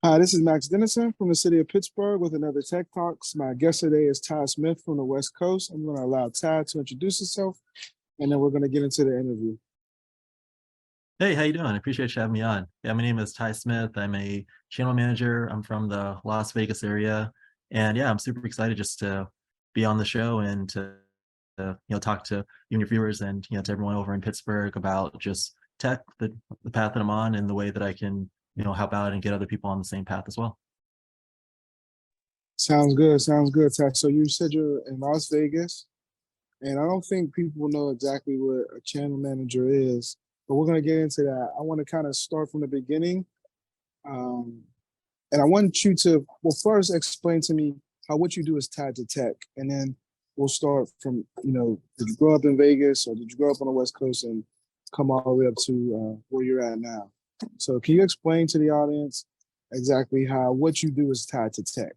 Hi, this is Max Dennison from the city of Pittsburgh with another Tech Talks. My guest today is Ty Smith from the West Coast. I'm going to allow Ty to introduce himself, and then we're going to get into the interview. Hey, how you doing? I appreciate you having me on. Yeah, my name is Ty Smith. I'm a channel manager. I'm from the Las Vegas area. And yeah, I'm super excited just to be on the show and to talk to you and your viewers and to everyone over in Pittsburgh about just tech, the path that I'm on and the way that I can, help out and get other people on the same path as well. Sounds good. Sounds good, Ty. So you said you're in Las Vegas, and I don't think people know exactly what a channel manager is, but we're going to get into that. I want to kind of start from the beginning. And I want you to, well, first explain to me how what you do is tied to tech. And then we'll start from, did you grow up in Vegas or did you grow up on the West Coast and come all the way up to where you're at now? So can you explain to the audience exactly how what you do is tied to tech?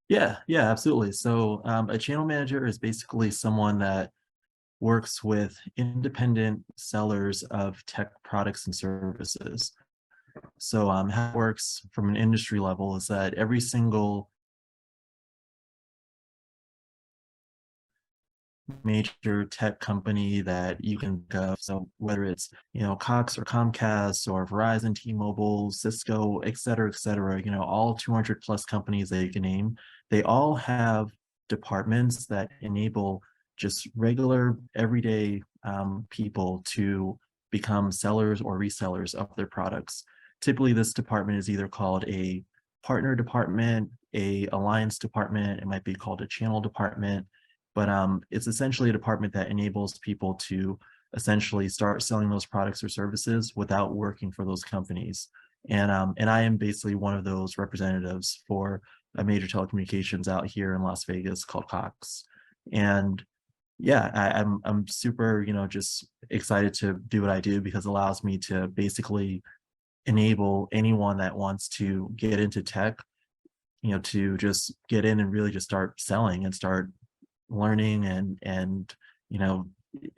Yeah, absolutely. So a channel manager is basically someone that works with independent sellers of tech products and services. So how it works from an industry level is that every single major tech company that you can go, so whether it's Cox or Comcast or Verizon, T-Mobile, Cisco, et cetera, all 200 plus companies that you can name, they all have departments that enable just regular everyday people to become sellers or resellers of their products. Typically, this department is either called a partner department, a alliance department, it might be called a channel department, but it's essentially a department that enables people to essentially start selling those products or services without working for those companies. And I am basically one of those representatives for a major telecommunications out here in Las Vegas called Cox. And yeah, I'm super, just excited to do what I do because it allows me to basically enable anyone that wants to get into tech, to just get in and really just start selling and start learning and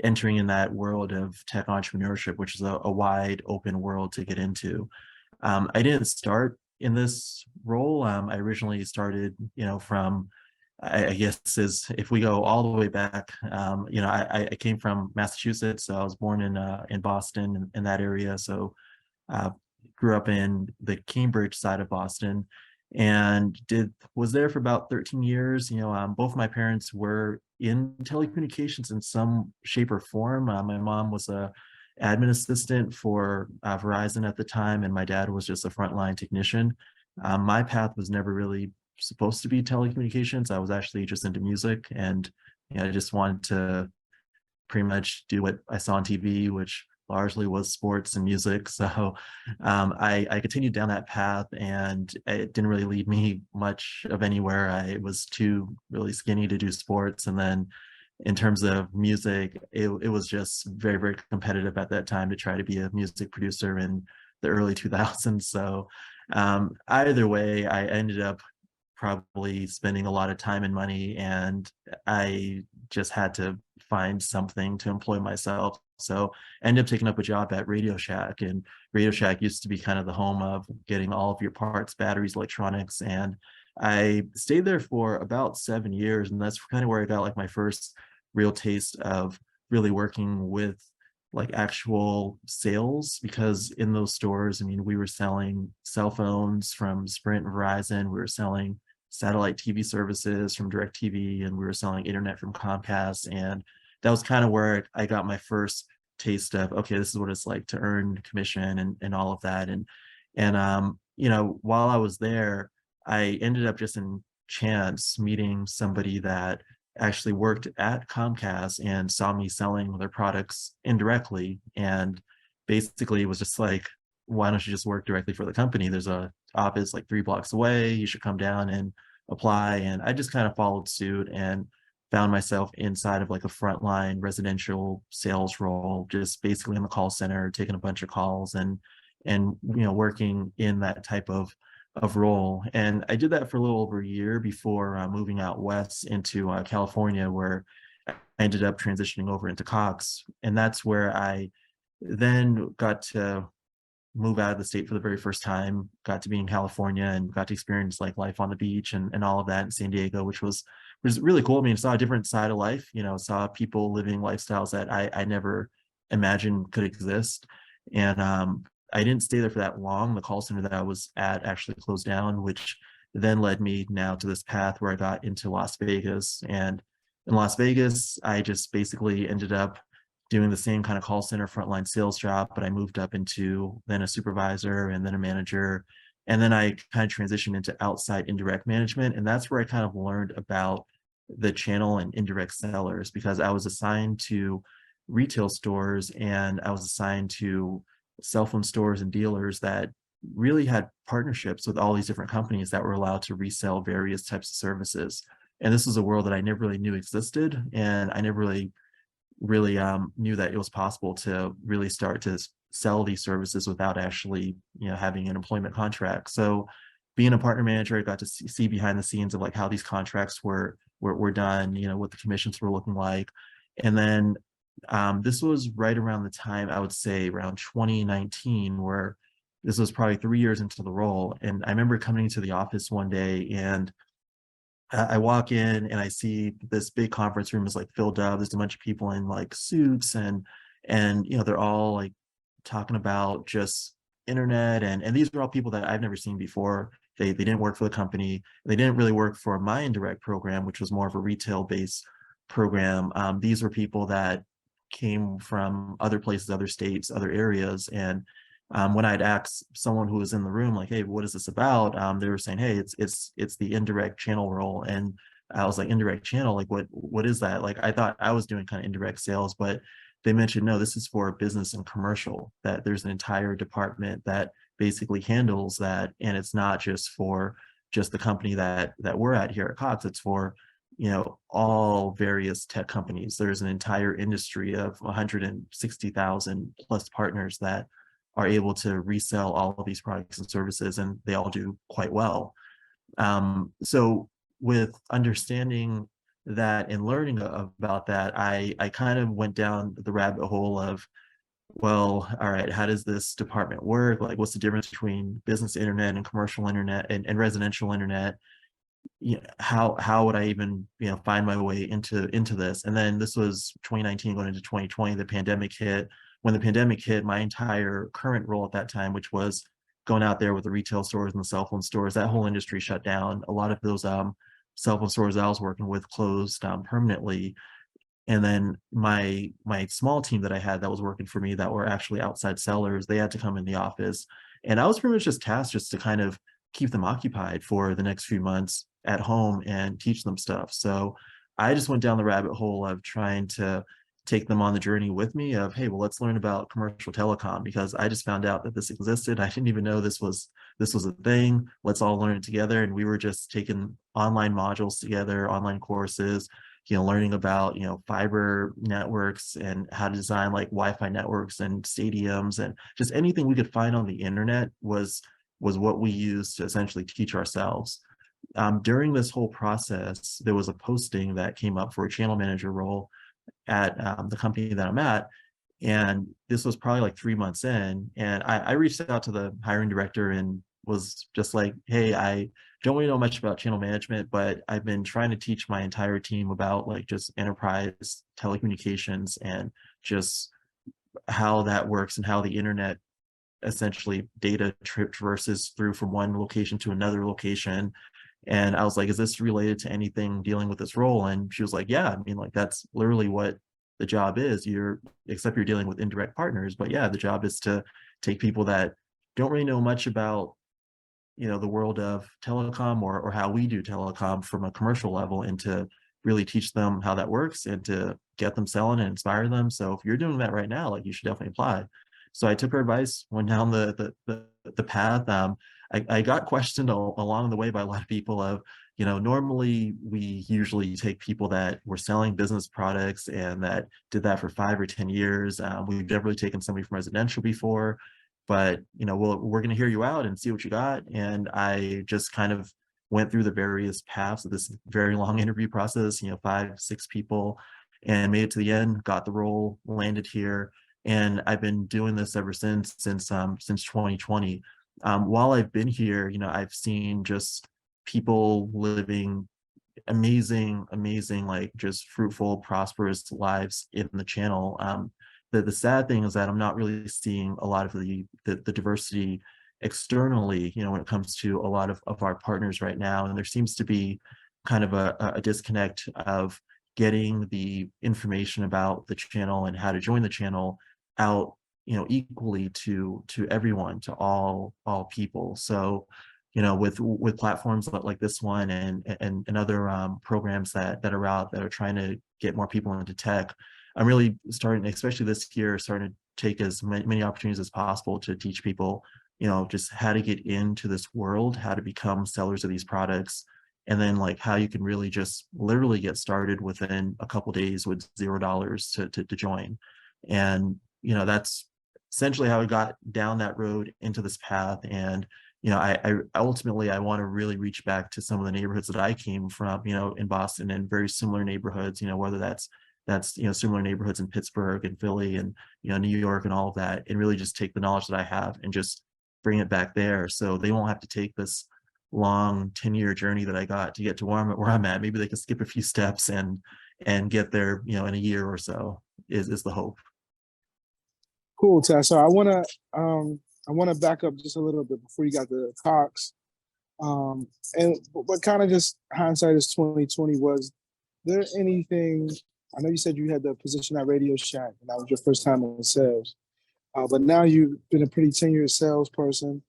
entering in that world of tech entrepreneurship, which is a wide open world to get into. I didn't start in this role. I originally started, from I guess is if we go all the way back, I came from Massachusetts, so I was born in Boston in that area. So grew up in the Cambridge side of Boston and was there for about 13 years. Both my parents were in telecommunications in some shape or form. My mom was a admin assistant for Verizon at the time, and my dad was just a frontline technician. My path was never really supposed to be telecommunications. I was actually just into music, and I just wanted to pretty much do what I saw on TV, which largely was sports and music. So I continued down that path, and it didn't really lead me much of anywhere. I was too really skinny to do sports. And then in terms of music, it was just very, very competitive at that time to try to be a music producer in the early 2000s. So either way, I ended up probably spending a lot of time and money, and I just had to find something to employ myself. So I ended up taking up a job at Radio Shack, and Radio Shack used to be kind of the home of getting all of your parts, batteries, electronics. And I stayed there for about 7 years, and that's kind of where I got like my first real taste of really working with like actual sales, because in those stores, I mean, we were selling cell phones from Sprint and Verizon, we were selling satellite TV services from DirecTV, and we were selling internet from Comcast. And that was kind of where I got my first taste of, okay, this is what it's like to earn commission and all of that. And while I was there, I ended up just in chance meeting somebody that actually worked at Comcast and saw me selling their products indirectly, and basically was just like, why don't you just work directly for the company? There's a office like 3 blocks away. You should come down and apply. And I just kind of followed suit and found myself inside of like a frontline residential sales role, just basically in the call center, taking a bunch of calls and working in that type of role. And I did that for a little over a year before moving out west into California, where I ended up transitioning over into Cox. And that's where I then got to move out of the state for the very first time, got to be in California and got to experience like life on the beach and all of that in San Diego, which was really cool. I mean, saw a different side of life, saw people living lifestyles that I never imagined could exist. And I didn't stay there for that long. The call center that I was at actually closed down, which then led me now to this path where I got into Las Vegas. And in Las Vegas, I just basically ended up doing the same kind of call center frontline sales job, but I moved up into then a supervisor and then a manager. And then I kind of transitioned into outside indirect management. And that's where I kind of learned about the channel and indirect sellers, because I was assigned to retail stores and I was assigned to cell phone stores and dealers that really had partnerships with all these different companies that were allowed to resell various types of services. And this was a world that I never really knew existed. And I never really knew that it was possible to really start to sell these services without actually, having an employment contract. So being a partner manager, I got to see behind the scenes of like how these contracts were done, what the commissions were looking like. And then this was right around the time, I would say around 2019, where this was probably 3 years into the role. And I remember coming to the office one day and I walk in and I see this big conference room is like filled up. There's a bunch of people in like suits and they're all like talking about just internet and these are all people that I've never seen before. They didn't work for the company. They didn't really work for my indirect program, which was more of a retail based program. These were people that came from other places, other states, other areas, and when I'd asked someone who was in the room, like, "Hey, what is this about?" They were saying, "Hey, it's the indirect channel role," and I was like, "Indirect channel? Like, what is that?" Like, I thought I was doing kind of indirect sales, but they mentioned, "No, this is for business and commercial. That there's an entire department that basically handles that, and it's not just for just the company that we're at here at Cox. It's for all various tech companies. There's an entire industry of 160,000 plus partners that are able to resell all of these products and services, and they all do quite well." So with understanding that and learning about that, I kind of went down the rabbit hole of, well, all right, how does this department work? Like, what's the difference between business internet and commercial internet and residential internet? How would I even find my way into this? And then this was 2019 going into 2020. The pandemic hit. When the pandemic hit, my entire current role at that time, which was going out there with the retail stores and the cell phone stores, that whole industry shut down. A lot of those cell phone stores I was working with closed permanently. And then my small team that I had that was working for me that were actually outside sellers, they had to come in the office. And I was pretty much just tasked just to kind of keep them occupied for the next few months at home and teach them stuff. So I just went down the rabbit hole of trying to take them on the journey with me of, hey, well, let's learn about commercial telecom, because I just found out that this existed. I didn't even know this was a thing. Let's all learn it together. And we were just taking online modules together, online courses, learning about, fiber networks and how to design like Wi-Fi networks and stadiums, and just anything we could find on the internet was what we used to essentially teach ourselves. During this whole process, there was a posting that came up for a channel manager role at the company that I'm at. And this was probably like 3 months in. And I reached out to the hiring director and was just like, "Hey, I don't really know much about channel management, but I've been trying to teach my entire team about like just enterprise telecommunications and just how that works and how the internet essentially data traverses through from one location to another location." And I was like, "Is this related to anything dealing with this role?" And she was like, "Yeah, I mean, like that's literally what the job is. Except you're dealing with indirect partners, but yeah, the job is to take people that don't really know much about, the world of telecom or how we do telecom from a commercial level, and to really teach them how that works and to get them selling and inspire them. So if you're doing that right now, like you should definitely apply." So I took her advice, went down the path. I got questioned along the way by a lot of people of, normally we usually take people that were selling business products and that did that for 5 or 10 years. We've never really taken somebody from residential before, but, we're going to hear you out and see what you got. And I just kind of went through the various paths of this very long interview process, 5, 6 people, and made it to the end, got the role, landed here. And I've been doing this ever since 2020. While I've been here, I've seen just people living amazing, like just fruitful, prosperous lives in the channel. The sad thing is that I'm not really seeing a lot of the diversity externally, when it comes to a lot of our partners right now. And there seems to be kind of a disconnect of getting the information about the channel and how to join the channel out, equally to everyone, to all people. So with platforms like this one and other programs that are out that are trying to get more people into tech, I'm really starting, especially this year, starting to take as many opportunities as possible to teach people, just how to get into this world, how to become sellers of these products, and then like how you can really just literally get started within a couple days with $0 to join. And that's essentially how I got down that road into this path. And I ultimately I want to really reach back to some of the neighborhoods that I came from, in Boston, and very similar neighborhoods, whether that's similar neighborhoods in Pittsburgh and Philly and New York and all of that, and really just take the knowledge that I have and just bring it back there, so they won't have to take this long 10-year journey that I got to get to where I'm at. Maybe they can skip a few steps and get there, in a year or so is the hope. Cool, Tess. So I wanna back up just a little bit before you got to Cox. But kind of just hindsight is 2020. Was there anything? I know you said you had the position at Radio Shack, and that was your first time in sales. But now you've been a pretty tenured salesperson,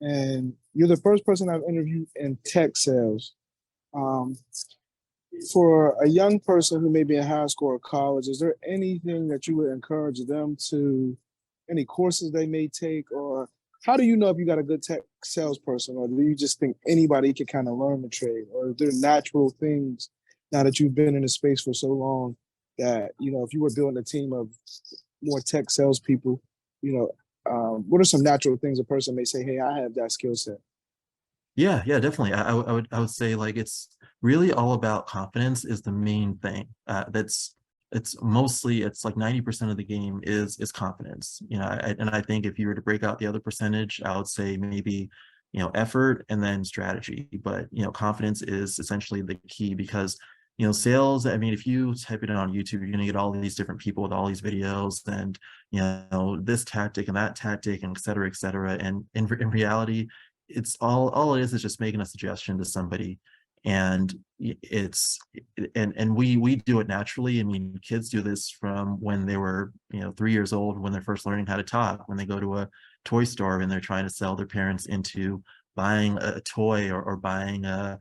and you're the first person I've interviewed in tech sales. Um, for a young person who may be in high school or college, is there anything that you would encourage them to, any courses they may take, or how do you know if you got a good tech salesperson, or do you just think anybody can kind of learn the trade, or are there natural things now that you've been in the space for so long that, if you were building a team of more tech salespeople, what are some natural things a person may say, hey, I have that skill set? Yeah, definitely. I would say like it's really all about confidence is the main thing. It's like 90% of the game is confidence. And I think if you were to break out the other percentage, I would say maybe effort and then strategy. But confidence is essentially the key, because sales, I mean, if you type it in on YouTube, you're going to get all these different people with all these videos and this tactic and that tactic and et cetera. And in reality, it's all it is just making a suggestion to somebody. And we do it naturally. I mean, kids do this from when they were 3 years old, when they're first learning how to talk, when they go to a toy store and they're trying to sell their parents into buying a toy, or buying an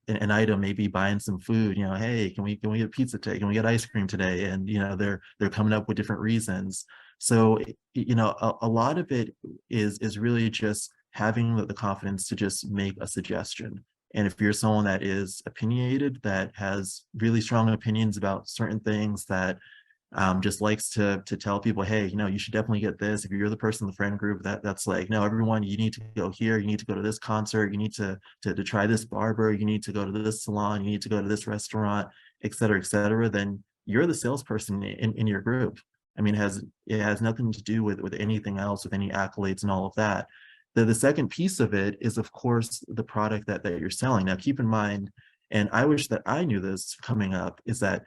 item, maybe buying some food. Hey, can we get pizza today? Can we get ice cream today? And they're coming up with different reasons. So a lot of it is really just having the confidence to just make a suggestion. And if you're someone that is opinionated, that has really strong opinions about certain things, that just likes to tell people, hey, you should definitely get this. If you're the person in the friend group that's like, no, everyone, you need to go here, you need to go to this concert, you need to try this barber, you need to go to this salon, you need to go to this restaurant, et cetera, then you're the salesperson in your group. I mean, it has nothing to do with anything else, with any accolades and all of that. The second piece of it is, of course, the product that you're selling. Now, keep in mind, and I wish that I knew this coming up, is that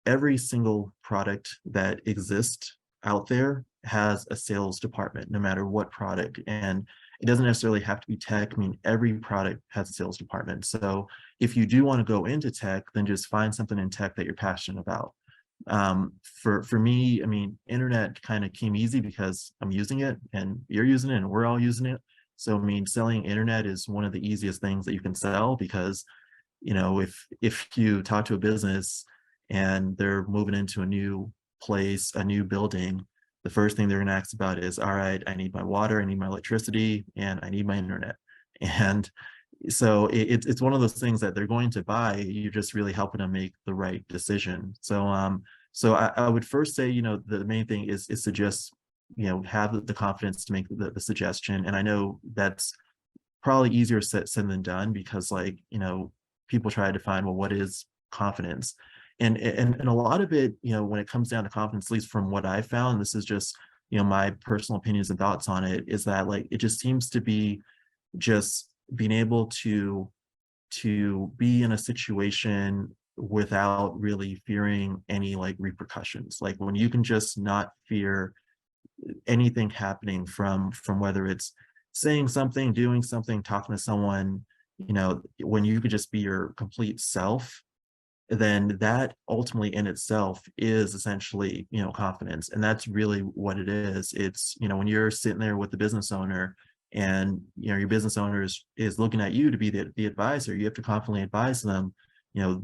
every single product that exists out there has a sales department, no matter what product. And it doesn't necessarily have to be tech. I mean, every product has a sales department. So if you do want to go into tech, then just find something in tech that you're passionate about. For me, I mean, internet kind of came easy because I'm using it and you're using it and we're all using it. So I mean, selling internet is one of the easiest things that you can sell, because if you talk to a business and they're moving into a new place, a new building, the first thing they're going to ask about is, all right, I need my water, I need my electricity, and I need my internet. And so it's one of those things that they're going to buy. You're just really helping them make the right decision. So I would first say, the main thing is to just have the confidence to make the suggestion. And I know that's probably easier said than done, because people try to define, well, what is confidence? And a lot of it, when it comes down to confidence, at least from what I found, this is just, my personal opinions and thoughts on it, is that like it just seems to be just being able to be in a situation without really fearing any like repercussions. Like when you can just not fear anything happening from whether it's saying something, doing something, talking to someone, when you could just be your complete self, then that ultimately in itself is essentially, confidence. And that's really what it is. It's, when you're sitting there with the business owner and, your business owner is looking at you to be the advisor, you have to confidently advise them,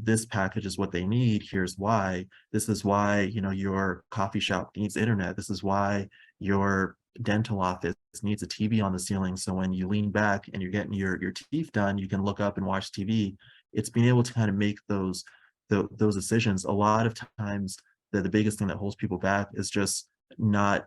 this package is what they need. Here's why. This is why, your coffee shop needs internet. This is why your dental office needs a TV on the ceiling. So when you lean back and you're getting your teeth done, you can look up and watch TV. It's being able to kind of make those decisions. A lot of times the biggest thing that holds people back is just not,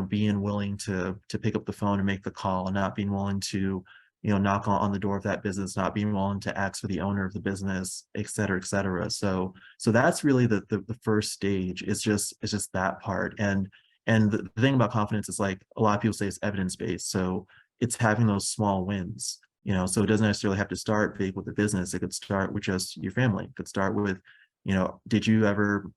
being willing to pick up the phone and make the call, and not being willing to, knock on the door of that business, not being willing to ask for the owner of the business, et cetera, et cetera. So that's really the first stage. It's just that part. And the thing about confidence is, like, a lot of people say it's evidence-based. So it's having those small wins. So it doesn't necessarily have to start big with the business. It could start with just your family. It could start with, did you ever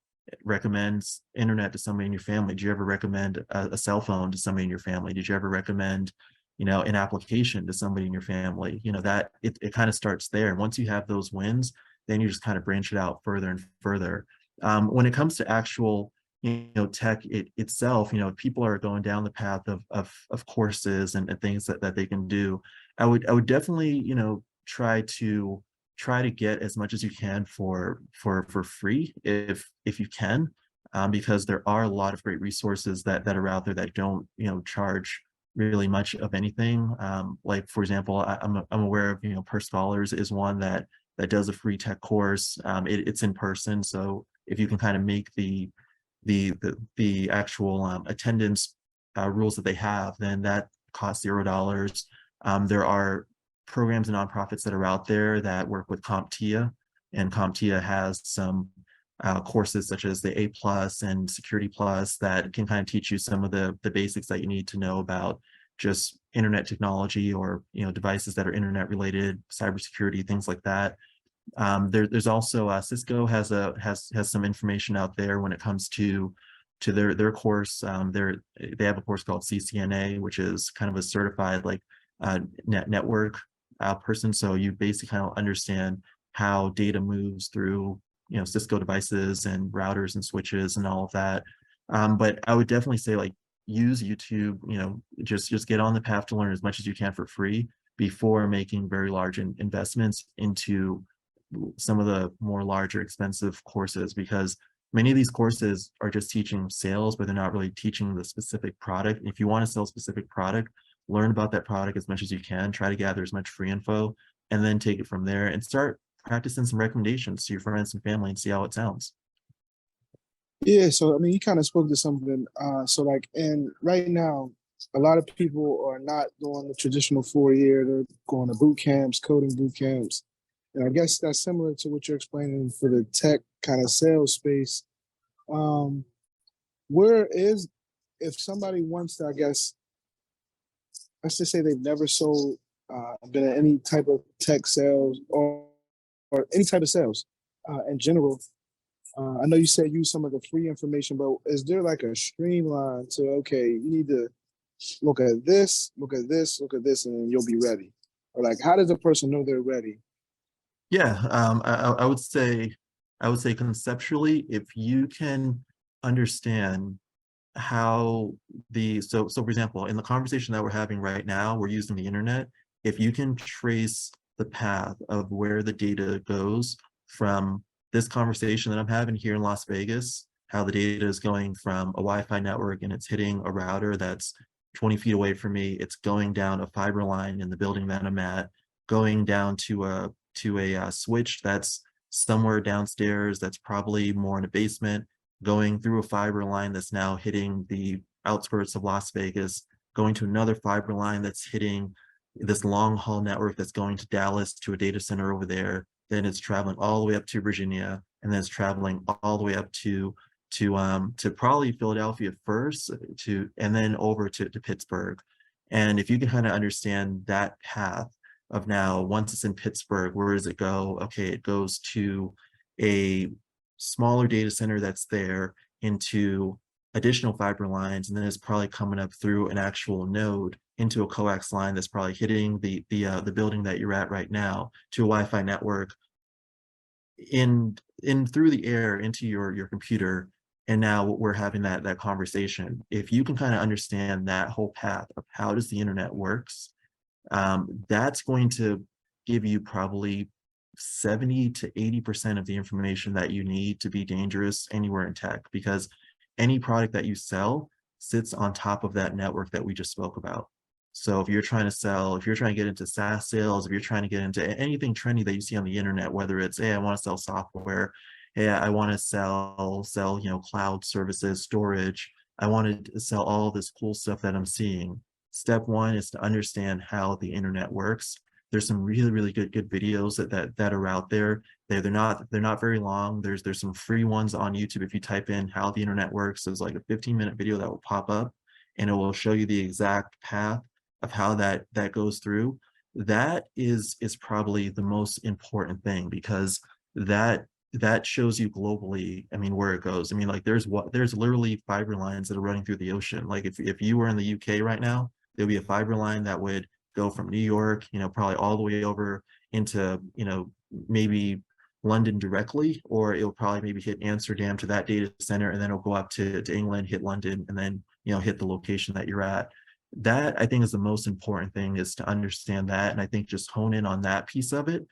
recommend internet to somebody in your family? Did you ever recommend a cell phone to somebody in your family? Did you ever recommend, an application to somebody in your family? That it kind of starts there. And once you have those wins, then you just kind of branch it out further and further. When it comes to actual, tech itself, people are going down the path of courses and things that they can do. I would definitely, try to get as much as you can for free if you can, because there are a lot of great resources that are out there that don't, charge really much of anything. Like, for example, I'm aware of, Per Scholars is one that does a free tech course. It's in person, so if you can kind of make the actual attendance rules that they have, then that costs $0. There are programs and nonprofits that are out there that work with CompTIA, and CompTIA has some courses such as the A+ and Security Plus that can kind of teach you some of the basics that you need to know about just internet technology, or devices that are internet related, cybersecurity, things like that. There's also Cisco has some information out there when it comes to their course. They have a course called CCNA, which is kind of a certified like network person. So you basically kind of understand how data moves through Cisco devices and routers and switches and all of that. But I would definitely say, like, use YouTube. Just get on the path to learn as much as you can for free before making very large investments into some of the more larger expensive courses, because many of these courses are just teaching sales, but they're not really teaching the specific product. If you want to sell a specific product, learn about that product as much as you can, try to gather as much free info, and then take it from there and start practicing some recommendations to your friends and family and see how it sounds. Yeah, so I mean, you kind of spoke to something. So like, and right now, a lot of people are not doing the traditional 4 year. They're going to boot camps, coding boot camps. And I guess that's similar to what you're explaining for the tech kind of sales space. Where is, if somebody wants to, I guess, let's just say they've never sold, been in any type of tech sales or any type of sales in general. I know you said use some of the free information, but is there like a streamline to, okay, you need to look at this, look at this, look at this, and then you'll be ready? Or like, how does a person know they're ready? Yeah, I would say conceptually, if you can understand how so for example, in the conversation that we're having right now, we're using the internet. If you can trace the path of where the data goes from this conversation that I'm having here in Las Vegas, how the data is going from a Wi-Fi network and it's hitting a router that's 20 feet away from me, it's going down a fiber line in the building that I'm at, going down to a switch that's somewhere downstairs, that's probably more in a basement, going through a fiber line that's now hitting the outskirts of Las Vegas, going to another fiber line that's hitting this long haul network that's going to Dallas to a data center over there. Then it's traveling all the way up to Virginia, and then it's traveling all the way up to probably Philadelphia first, and then over to Pittsburgh. And if you can kind of understand that path of now, once it's in Pittsburgh, where does it go? Okay, it goes to a smaller data center that's there, into additional fiber lines, and then it's probably coming up through an actual node into a coax line that's probably hitting the building that you're at right now, to a Wi-Fi network, in through the air into your computer. And now we're having that conversation. If you can kind of understand that whole path of how does the internet works, that's going to give you probably 70 to 80% of the information that you need to be dangerous anywhere in tech, because any product that you sell sits on top of that network that we just spoke about. So if you're trying to get into SaaS sales, if you're trying to get into anything trendy that you see on the internet, whether it's, hey, I want to sell software, hey, I want to sell, cloud services, storage, I want to sell all this cool stuff that I'm seeing. Step one is to understand how the internet works. There's some really, really good videos that are out there. They're not very long. There's some free ones on YouTube. If you type in how the internet works, there's like a 15-minute video that will pop up, and it will show you the exact path of how that goes through. That is probably the most important thing, because that shows you globally, I mean, where it goes. I mean, like there's literally fiber lines that are running through the ocean. Like if you were in the UK right now, there'll be a fiber line that would go from New York, probably all the way over into, maybe London directly, or it'll probably maybe hit Amsterdam to that data center, and then it'll go up to England, hit London, and then, hit the location that you're at. That, I think, is the most important thing, is to understand that. And I think just hone in on that piece of it.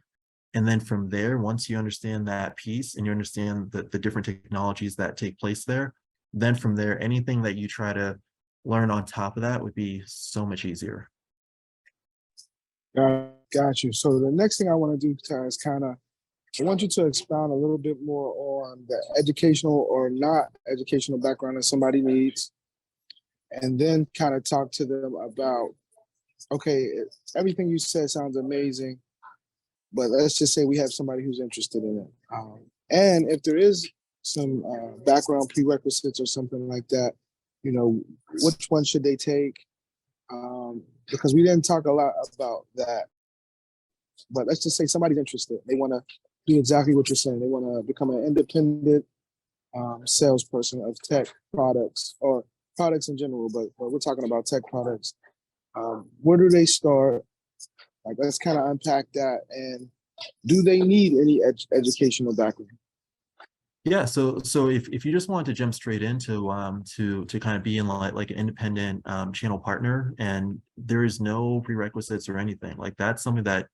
And then from there, once you understand that piece and you understand the different technologies that take place there, then from there, anything that you try to learn on top of that would be so much easier. Got you. So the next thing I want to do, Ty, is I want you to expound a little bit more on the educational or not educational background that somebody needs, and then kind of talk to them about, okay, everything you said sounds amazing, but let's just say we have somebody who's interested in it. And if there is some background prerequisites or something like that, which one should they take? Because we didn't talk a lot about that. But let's just say somebody's interested. They want to do exactly what you're saying. They want to become an independent salesperson of tech products, or products in general, but we're talking about tech products. Where do they start? Like, let's kind of unpack that. And do they need any educational background? Yeah, so if you just want to jump straight into to kind of be in like an independent channel partner, and there is no prerequisites or anything, like that's something that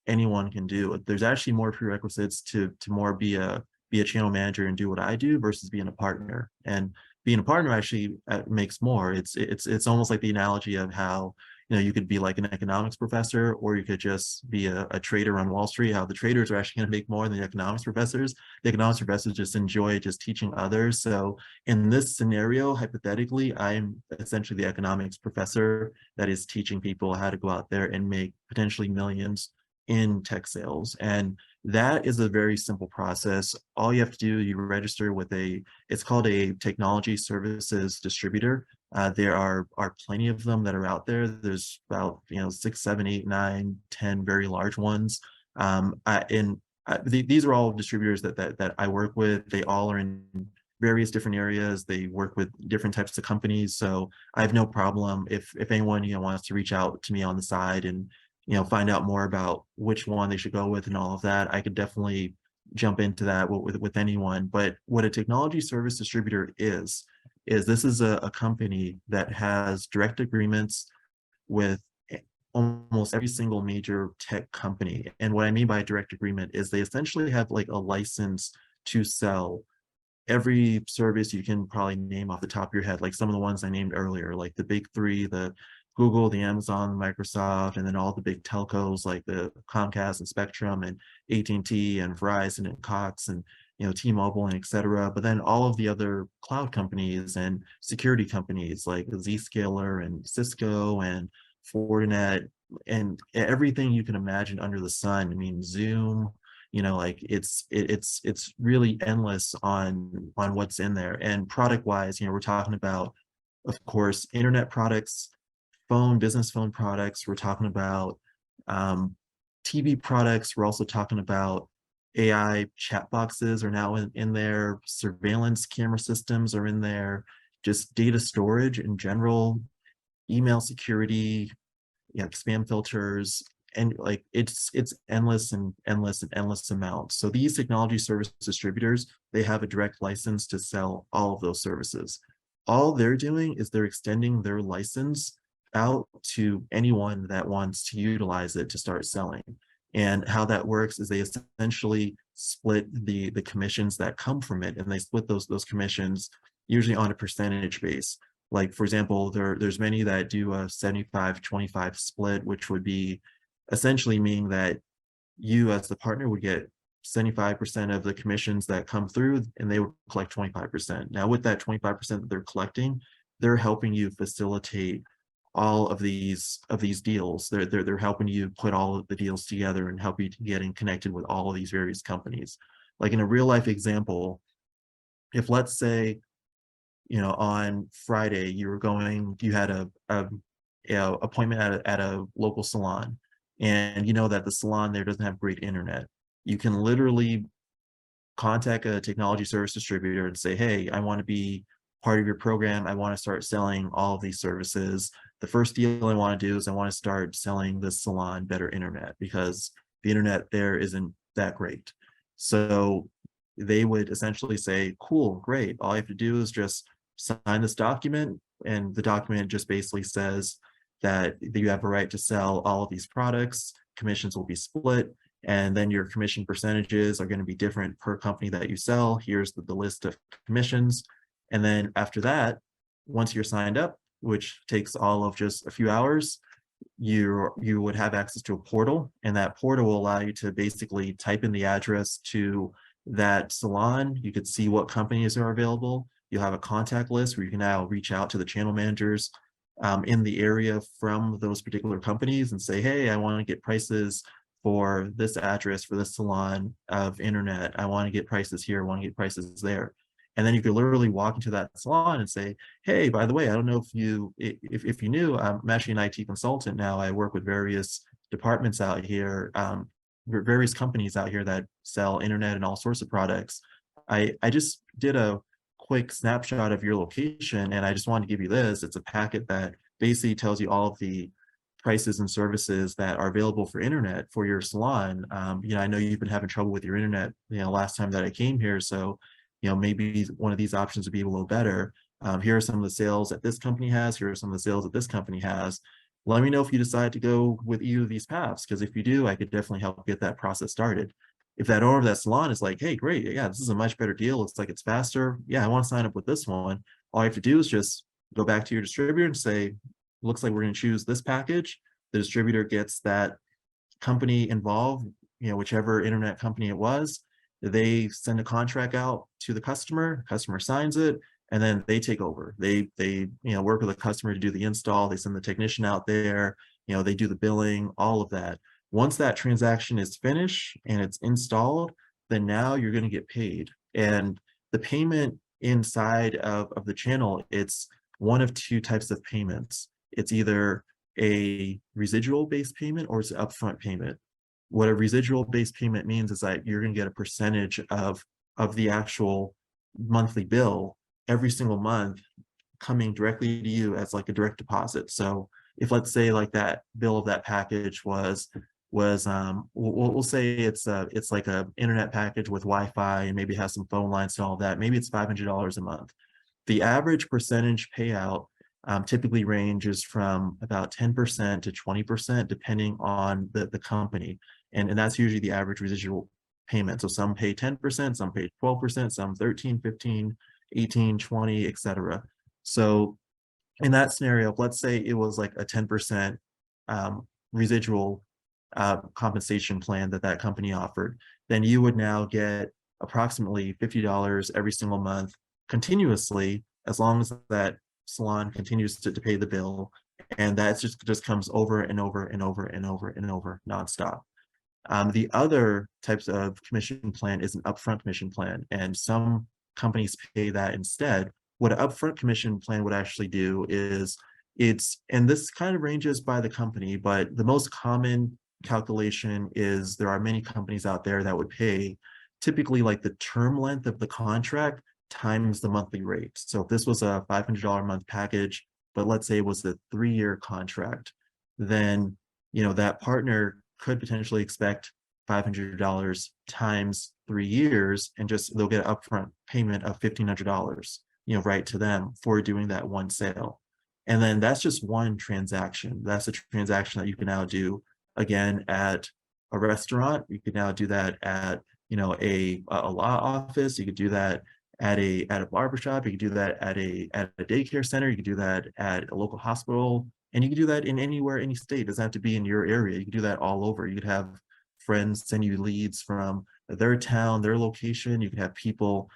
anyone can do. There's actually more prerequisites to more be a channel manager and do what I do, versus being a partner. And being a partner actually makes more. It's almost like the analogy of how, you could be like an economics professor, or you could just be a trader on Wall Street, how the traders are actually going to make more than the economics professors. The economics professors just enjoy just teaching others. So in this scenario, hypothetically, I'm essentially the economics professor that is teaching people how to go out there and make potentially millions in tech sales. And that is a very simple process. All you have to do, you register with it's called a technology services distributor. There are plenty of them that are out there. There's about 6, 7, 8, 9, 10 very large ones. These are all distributors that I work with. They all are in various different areas. They work with different types of companies. So I have no problem if anyone wants to reach out to me on the side and find out more about which one they should go with and all of that. I could definitely jump into that with anyone. But what a technology service distributor is this is a company that has direct agreements with almost every single major tech company. And what I mean by a direct agreement is they essentially have like a license to sell every service you can probably name off the top of your head, like some of the ones I named earlier, like the big three, the Google, the Amazon, Microsoft, and then all the big telcos like the Comcast and Spectrum and AT&T and Verizon and Cox and T-Mobile and et cetera. But then all of the other cloud companies and security companies like Zscaler and Cisco and Fortinet and everything you can imagine under the sun. I mean, Zoom, like it's really endless on what's in there. And product wise, we're talking about, of course, internet products, business phone products. We're talking about TV products. We're also talking about AI chat boxes are now in there. Surveillance camera systems are in there. Just data storage in general, email security, spam filters, and like it's endless and endless and endless amounts. So these technology service distributors, they have a direct license to sell all of those services. All they're doing is they're extending their license out to anyone that wants to utilize it to start selling. And how that works is they essentially split the commissions that come from it, and they split those commissions usually on a percentage base. Like, for example, there's many that do a 75-25 split, which would be essentially meaning that you as the partner would get 75% of the commissions that come through, and they would collect 25%. Now, with that 25% that they're collecting, they're helping you facilitate all of these deals. They're helping you put all of the deals together and help you to getting connected with all of these various companies. Like in a real life example, if let's say, on Friday you had a appointment at a local salon, and you know that the salon there doesn't have great internet, you can literally contact a technology service distributor and say, hey, I want to be part of your program. I want to start selling all of these services. The first deal I want to do is I want to start selling this salon better internet because the internet there isn't that great. So they would essentially say, cool, great. All you have to do is just sign this document, and the document just basically says that you have a right to sell all of these products. Commissions will be split, and then your commission percentages are going to be different per company that you sell. Here's the list of commissions. And then after that, once you're signed up, which takes all of just a few hours, you would have access to a portal, and that portal will allow you to basically type in the address to that salon. You could see what companies are available. You'll have a contact list where you can now reach out to the channel managers in the area from those particular companies and say, hey, I want to get prices for this address for this salon of internet. I want to get prices here. I want to get prices there. And then you could literally walk into that salon and say, hey, by the way, I don't know if you knew, I'm actually an IT consultant now. I work with various departments out here, various companies out here that sell internet and all sorts of products. I just did a quick snapshot of your location, and I just wanted to give you this. It's a packet that basically tells you all of the prices and services that are available for internet for your salon. I know you've been having trouble with your internet, last time that I came here. So, maybe one of these options would be a little better. Here are some of the sales that this company has. Here are some of the sales that this company has. Let me know if you decide to go with either of these paths, because if you do, I could definitely help get that process started. If that owner of that salon is like, hey, great, yeah, this is a much better deal. Looks like it's faster. Yeah, I want to sign up with this one. All you have to do is just go back to your distributor and say, looks like we're going to choose this package. The distributor gets that company involved, whichever internet company it was. They send a contract out to the customer signs it, and then they take over. They work with the customer to do the install. They send the technician out there, they do the billing, all of that. Once that transaction is finished and it's installed, then now you're going to get paid. And the payment inside of the channel, it's one of two types of payments. It's either a residual based payment or it's an upfront payment. What a residual based payment means is that you're going to get a percentage of the actual monthly bill every single month coming directly to you as like a direct deposit. So if, let's say, like that bill of that package was we'll say it's like a internet package with Wi-Fi and maybe has some phone lines and all that, maybe it's $500 a month. The average percentage payout typically ranges from about 10% to 20%, depending on the company. And that's usually the average residual payment. So some pay 10%, some pay 12%, some 13, 15, 18, 20, etc. So in that scenario, let's say it was like a 10% residual compensation plan that company offered, then you would now get approximately $50 every single month continuously, as long as that salon continues to pay the bill. And that just comes over and over and over and over and over nonstop. The other types of commission plan is an upfront commission plan, and some companies pay that instead. What an upfront commission plan would actually do is and this kind of ranges by the company, but the most common calculation is there are many companies out there that would pay typically like the term length of the contract times the monthly rate. So if this was a $500 a month package, but let's say it was a 3-year contract, then that partner could potentially expect $500 times 3 years, and just they'll get an upfront payment of $1,500, right to them for doing that one sale. And then that's just one transaction. That's a transaction that you can now do again at a restaurant. You can now do that at a law office. You could do that at a barbershop. You could do that at a daycare center. You could do that at a local hospital. And you can do that in anywhere, any state. It doesn't have to be in your area. You can do that all over. You could have friends send you leads from their town, their location. You can have people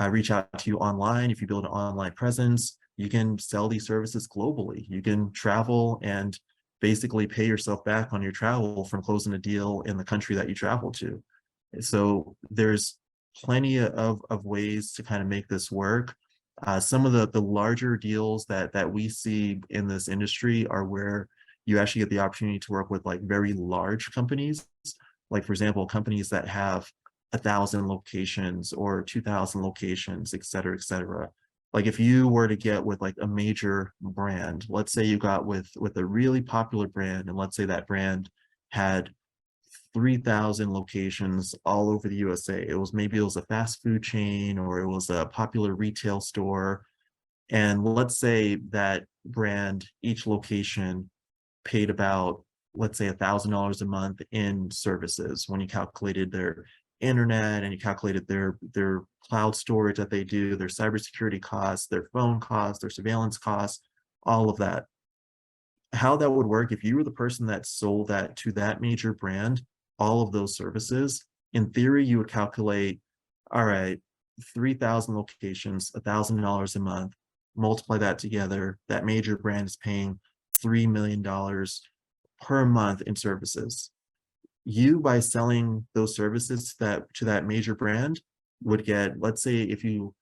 reach out to you online. If you build an online presence, you can sell these services globally. You can travel and basically pay yourself back on your travel from closing a deal in the country that you travel to. So there's plenty of ways to kind of make this work. Some of the larger deals that we see in this industry are where you actually get the opportunity to work with like very large companies. Like, for example, companies that have 1,000 locations or 2,000 locations, et cetera, et cetera. Like if you were to get with like a major brand, let's say you got with a really popular brand, and let's say that brand had 3,000 locations all over the USA. Maybe it was a fast food chain, or it was a popular retail store. And let's say that brand, each location paid about, let's say $1,000 a month in services when you calculated their internet and you calculated their cloud storage that they do, their cybersecurity costs, their phone costs, their surveillance costs, all of that. How that would work, if you were the person that sold that to that major brand, all of those services, in theory, you would calculate, all right, 3,000 locations, $1,000 a month, multiply that together, that major brand is paying $3 million per month in services. You, by selling those services to that major brand, would get, let's say if you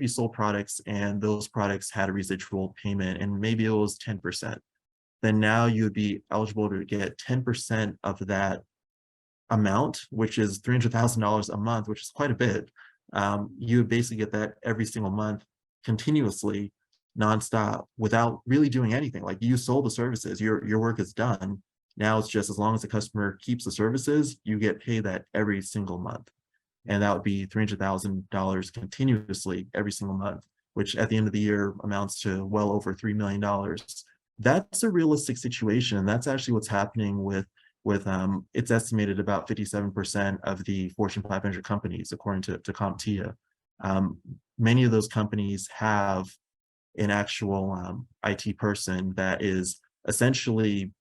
sold products and those products had a residual payment and maybe it was 10%, then now you would be eligible to get 10% of that amount, which is $300,000 a month, which is quite a bit. You would basically get that every single month, continuously, nonstop, without really doing anything. Like, you sold the services, your work is done. Now it's just, as long as the customer keeps the services, you get paid that every single month. And that would be $300,000 continuously every single month, which at the end of the year amounts to well over $3 million. That's a realistic situation. That's actually what's happening with it's estimated about 57% of the Fortune 500 companies, according to CompTIA. Many of those companies have an actual IT person that is essentially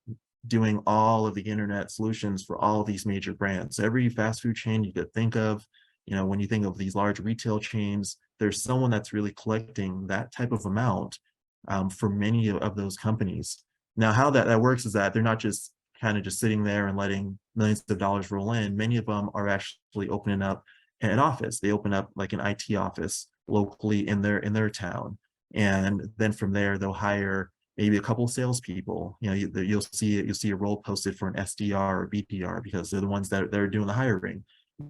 doing all of the internet solutions for all of these major brands. Every fast food chain you could think of, when you think of these large retail chains, there's someone that's really collecting that type of amount for many of those companies. Now, how that works is that they're not just kind of just sitting there and letting millions of dollars roll in. Many of them are actually opening up an office. They open up like an IT office locally in their town. And then from there, they'll hire maybe a couple of salespeople. You'll see a role posted for an SDR or BDR, because they're the ones that are doing the hiring.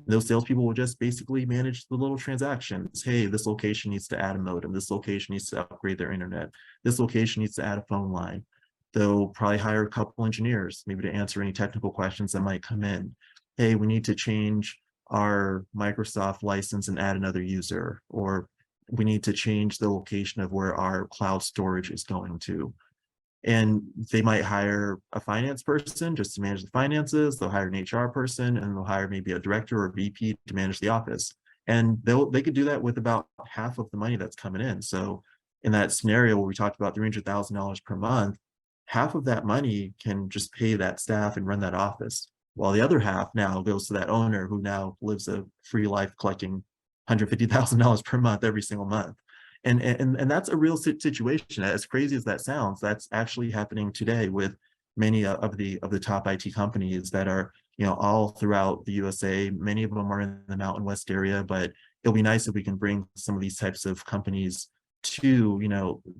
Those salespeople will just basically manage the little transactions. Hey, this location needs to add a modem. This location needs to upgrade their internet. This location needs to add a phone line. They'll probably hire a couple engineers, maybe to answer any technical questions that might come in. Hey, we need to change our Microsoft license and add another user, or we need to change the location of where our cloud storage is going to. And they might hire a finance person just to manage the finances. They'll hire an HR person, and they'll hire maybe a director or a VP to manage the office. And they could do that with about half of the money that's coming in. So in that scenario where we talked about $300,000 per month, half of that money can just pay that staff and run that office, while the other half now goes to that owner, who now lives a free life collecting $150,000 per month every single month. And that's a real situation. As crazy as that sounds, that's actually happening today with many of the top IT companies that are, all throughout the USA. Many of them are in the Mountain West area, but it'll be nice if we can bring some of these types of companies to,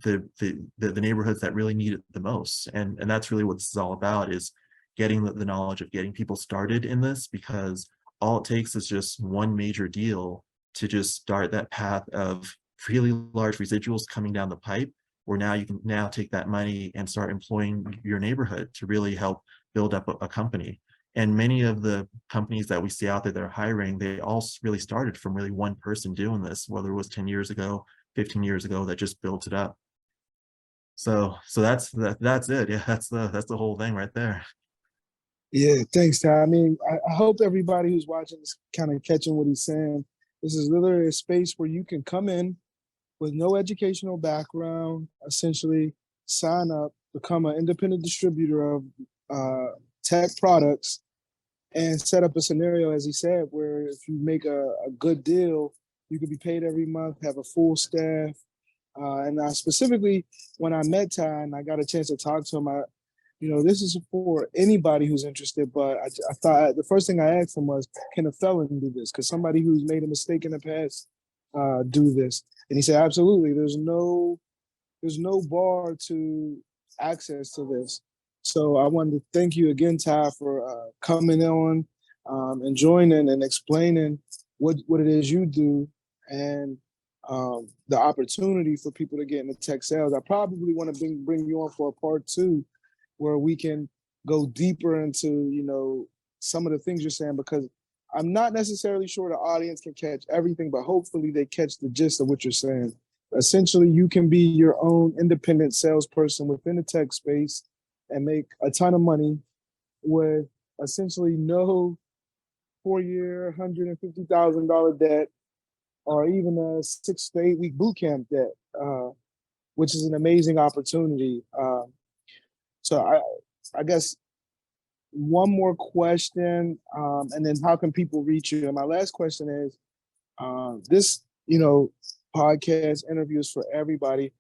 the neighborhoods that really need it the most. And that's really what this is all about, is getting the knowledge of getting people started in this, because all it takes is just one major deal to just start that path of really large residuals coming down the pipe, where now you can now take that money and start employing your neighborhood to really help build up a company. And many of the companies that we see out there that are hiring, they all really started from really one person doing this, whether it was 10 years ago, 15 years ago, that just built it up. So that's it. Yeah, that's the whole thing right there. Yeah, thanks, Ty. I mean, I hope everybody who's watching is kind of catching what he's saying. This is literally a space where you can come in with no educational background, essentially sign up, become an independent distributor of tech products, and set up a scenario, as he said, where if you make a good deal, you could be paid every month, have a full staff. And I specifically, when I met Ty and I got a chance to talk to him, this is for anybody who's interested, but I thought the first thing I asked him was, can a felon do this? Because somebody who's made a mistake in the past do this? And he said, absolutely. There's no bar to access to this. So I wanted to thank you again, Ty, for coming on and joining and explaining what it is you do, and the opportunity for people to get into tech sales. I probably want to bring you on for a part 2 where we can go deeper into, some of the things you're saying, because I'm not necessarily sure the audience can catch everything, but hopefully they catch the gist of what you're saying. Essentially, you can be your own independent salesperson within the tech space and make a ton of money with essentially no 4-year, $150,000 debt, or even a 6 to 8 week boot camp debt, which is an amazing opportunity. So I guess one more question, and then how can people reach you? And my last question is, this, podcast interviews for everybody.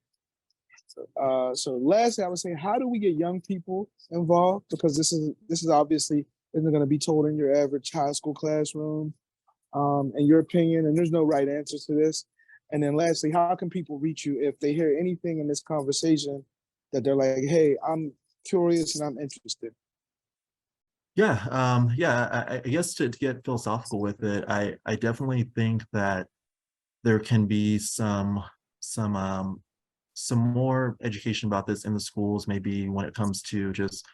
So lastly, I would say, how do we get young people involved? Because this is obviously isn't going to be told in your average high school classroom. In your opinion, and there's no right answer to this. And then lastly, how can people reach you if they hear anything in this conversation that they're like, hey, I'm curious and I'm interested? I guess to get philosophical with it, I definitely think that there can be some more education about this in the schools, maybe when it comes to just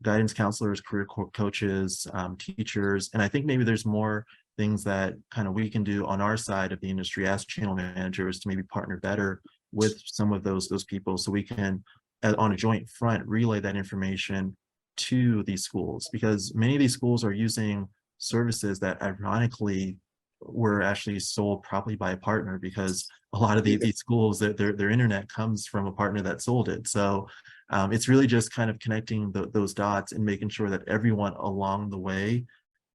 guidance counselors, career coaches, teachers. And I think maybe there's more things that kind of we can do on our side of the industry as channel managers to maybe partner better with some of those people, so we can, on a joint front, relay that information to these schools, because many of these schools are using services that ironically were actually sold probably by a partner, because a lot of these schools, their internet comes from a partner that sold it. So it's really just kind of connecting those dots and making sure that everyone along the way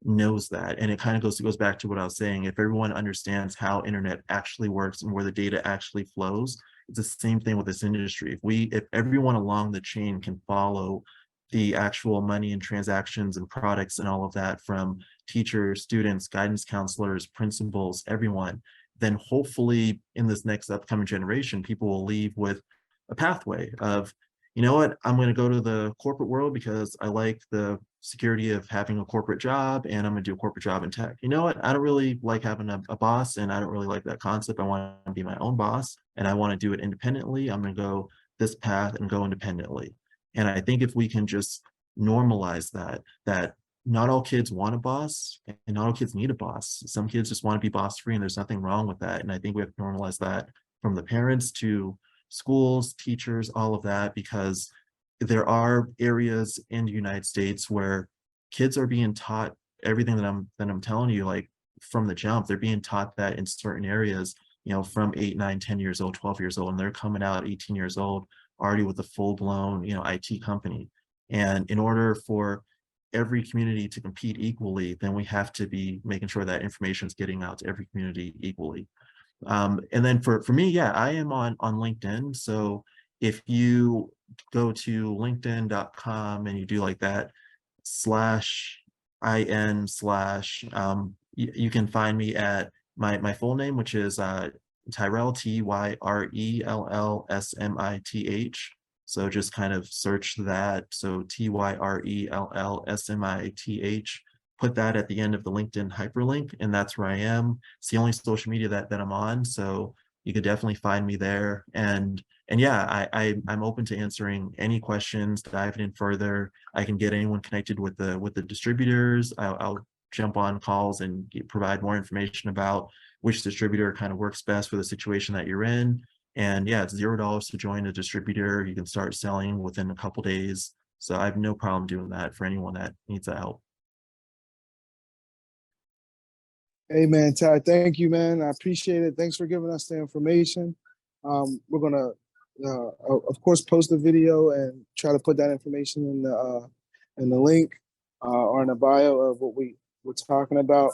knows that. And it kind of goes back to what I was saying. If everyone understands how internet actually works and where the data actually flows, it's the same thing with this industry. If everyone along the chain can follow the actual money and transactions and products and all of that, from teachers, students, guidance counselors, principals, everyone, then hopefully in this next upcoming generation, people will leave with a pathway of, you know what, I'm going to go to the corporate world because I like the security of having a corporate job, and I'm going to do a corporate job in tech. You know what, I don't really like having a boss, and I don't really like that concept. I want to be my own boss, and I want to do it independently. I'm going to go this path and go independently. And I think if we can just normalize that not all kids want a boss and not all kids need a boss. Some kids just want to be boss free, and there's nothing wrong with that. And I think we have to normalize that from the parents to schools, teachers, all of that, because there are areas in the United States where kids are being taught everything that I'm telling you, like from the jump. They're being taught that in certain areas, from 8, 9, 10 years old, 12 years old, and they're coming out 18 years old already with a full-blown, IT company. And in order for every community to compete equally, then we have to be making sure that information is getting out to every community equally. And then for me, yeah, I am on LinkedIn. So if you go to linkedin.com and you do like that /IN/ you can find me at my full name, which is Tyrell, TYRELLSMITH. So just kind of search that. So TYRELLSMITH. Put that at the end of the LinkedIn hyperlink, and that's where I am. It's the only social media that I'm on. So you could definitely find me there. And yeah, I'm open to answering any questions, diving in further. I can get anyone connected with the distributors. I'll jump on calls and provide more information about which distributor kind of works best for the situation that you're in. And yeah, it's $0 to join a distributor. You can start selling within a couple days. So I have no problem doing that for anyone that needs that help. Hey man, Ty, thank you, man. I appreciate it. Thanks for giving us the information. We're gonna, of course, post the video and try to put that information in the link or in the bio of what we're talking about.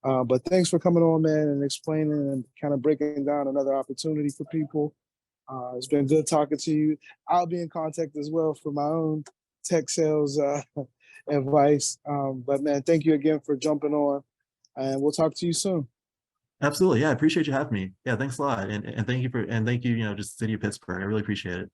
But thanks for coming on, man, and explaining and kind of breaking down another opportunity for people. It's been good talking to you. I'll be in contact as well for my own tech sales advice. But man, thank you again for jumping on. And we'll talk to you soon. Absolutely. Yeah, I appreciate you having me. Yeah, thank you a lot. And thank you, just City of Pittsburgh. I really appreciate it.